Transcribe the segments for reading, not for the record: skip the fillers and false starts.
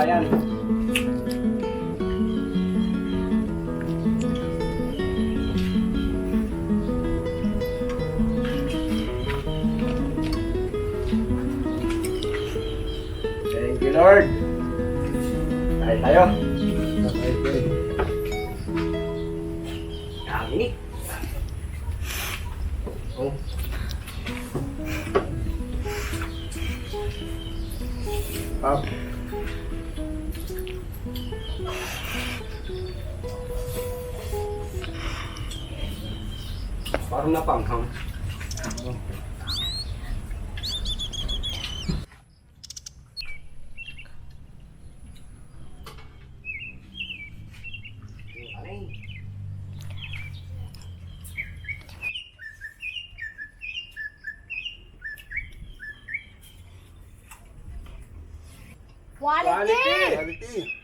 yan. Thank you, Lord. Kain tayo. Kami. Oh. Up. Parang napanghang. Quality! Quality.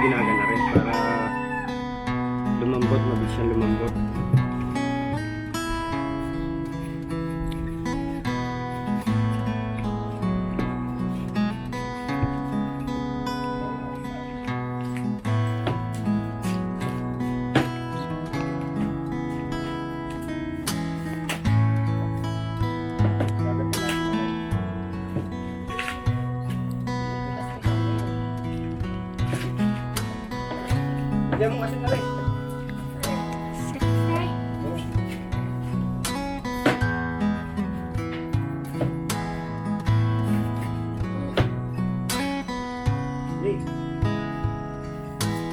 ginagana rin para lumambot, mabilis siyang lumambot. Diyan mo kasi na rin. Hey.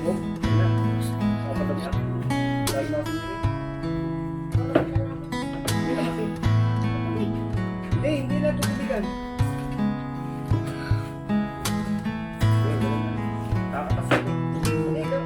Oh, wala. Apa ba niya? Lalo na kasi nila. Hindi na kasi. Hindi na tutubigan. Kakapasin. Hindi ka.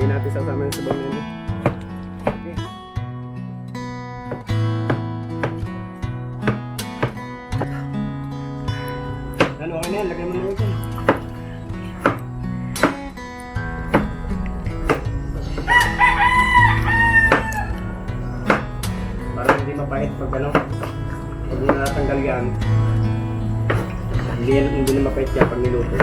Hindi natin sasama yung sabaw nila. Okay. Ano, okay na yan. Lagyan mo na ito. Parang hindi mapahit pag ano. Pag natanggal yan. Hindi na mapahit yan pag niluto.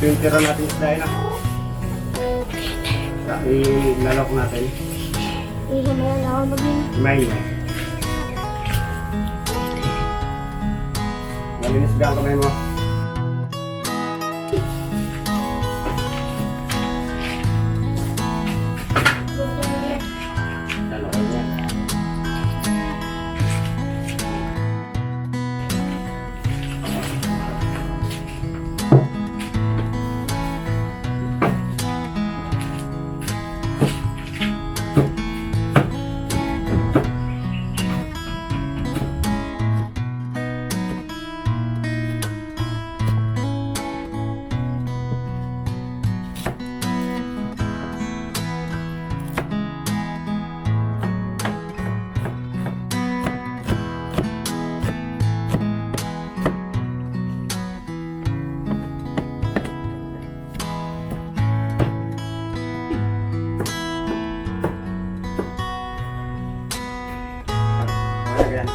Ito yung tira natin isda yun ah. Ilalok natin. Ihimayan ako maging. May na. Malinis ba ang kamay mo? Lalok yan. Ayan.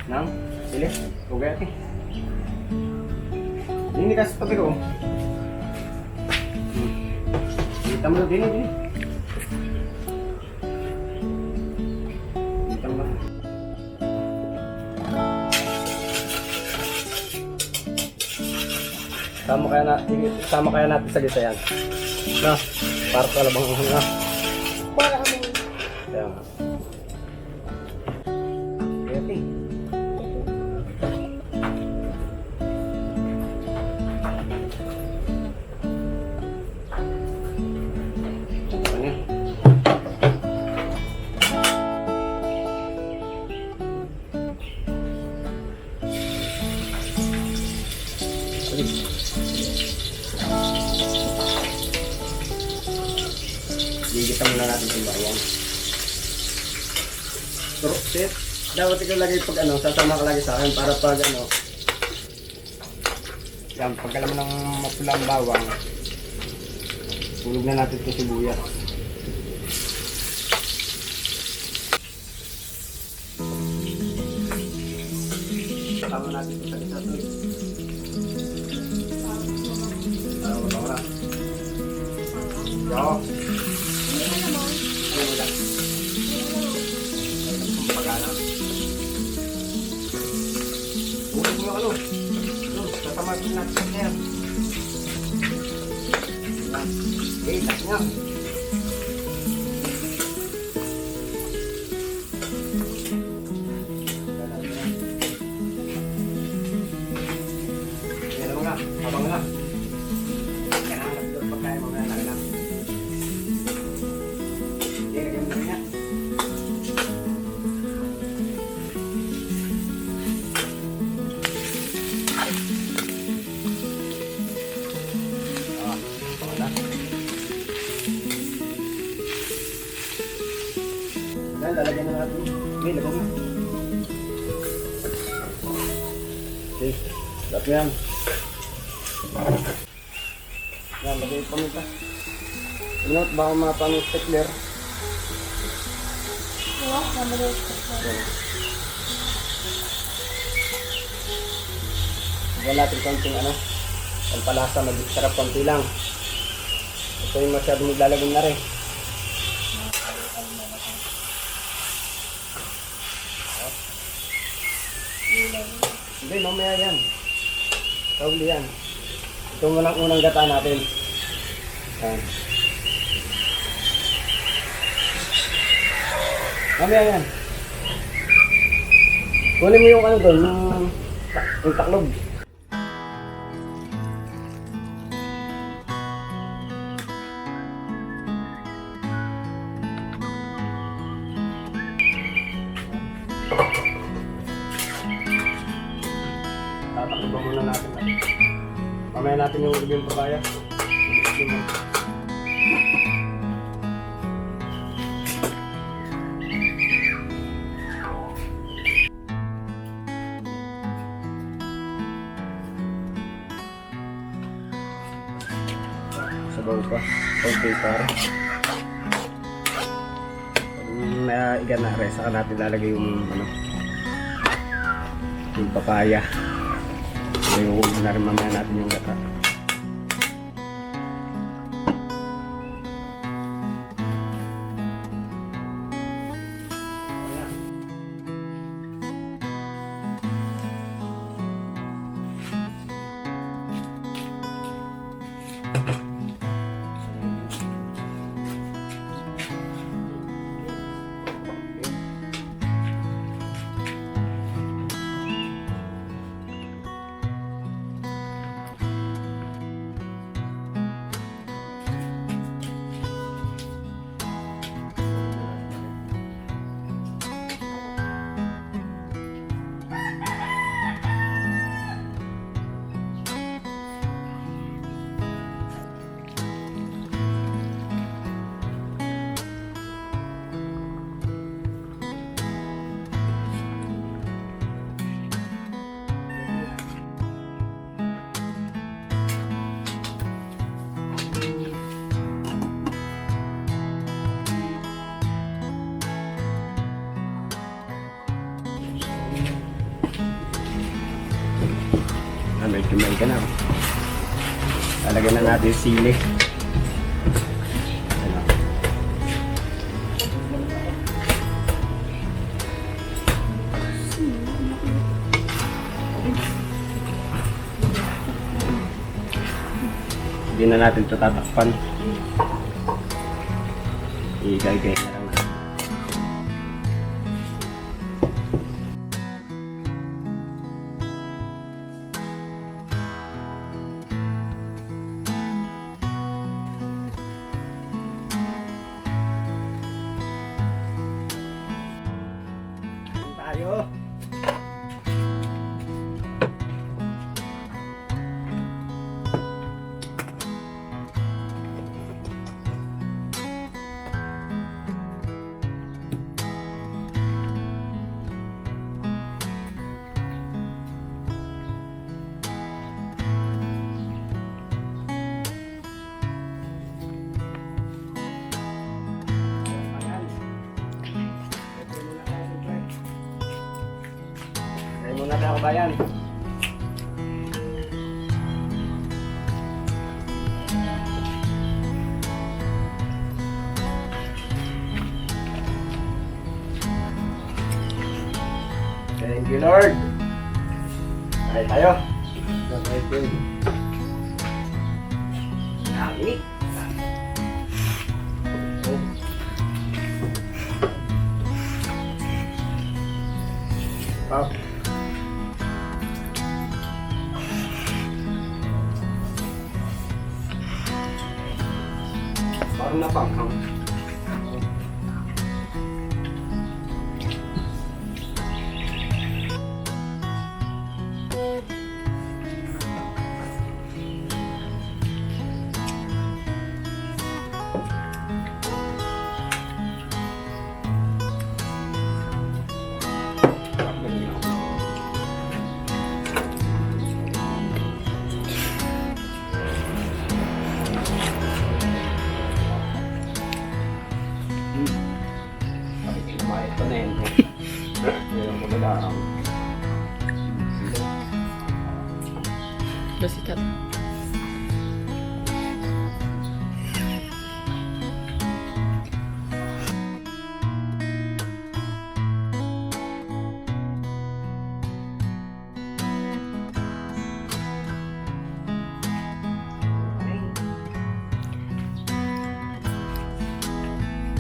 Nang, sili, ugay ate. Ini kasi tabi ko. Kita mo na din. Kita mo na. Sama kaya natin sa gisa yan. Na, para sa labang na. Para mo. Kaya nga. Okay. Ano yan? Gigita muna natin yung bawang. Pero, shit. Dapat ikaw lagay pag ano, sasama ka lagi sa akin para pag ano. Yan, pag alam mo ng mapulang bawang, hulog na natin ito sibuyas. Sasama natin ito sa isa ito. Ano ba ba? Yo. Ano lang? Pagana. Hulog mo yung ano. Sasama natin sa air. Okay, tak niya. Yan mga, habang na. Yan ang nagdor pa tayo mga nalang. Okay, lagyan mo niya. Yan, lalagyan na natin. Okay, lagyan na. Okay, lahat yan. Yan, lagay pa nito. Inot, baka mapano stickler. Wala, namalay. Lagyan natin konting ano, pampalasa, mag-sarap konti lang. Ito yung masyadong maglalagyan na rin. Hindi, mamaya yan. Probably yan. Ito muna ang unang gata natin. Yan. Mamaya yan. Kunin mo yung ano doon, yung taklog. Tatakbo muna natin. Mamaya natin yung ulog yung papaya. Sabaw pa. Okay, pare. Naigan na rin, saka natin lalagay yung ano, yung papaya. Yung na rin mamaya natin yung gata. Medyo may ka na. Lalagyan na natin yung sili. Ano. Hindi na natin ito tatakpan. Igay-gay na lang. muna tayo kabayan. Thank you, Lord. Kain tayo. Kain tayo. Dami. Pop. Parang napanghang. Basikat.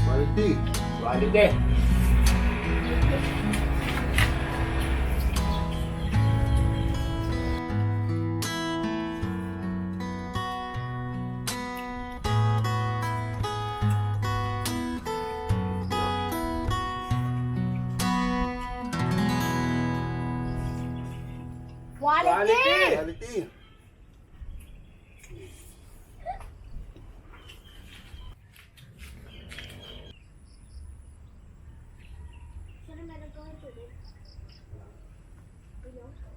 Quality. Quality. Quality! Quality. Saan meron kang tubig? Ano?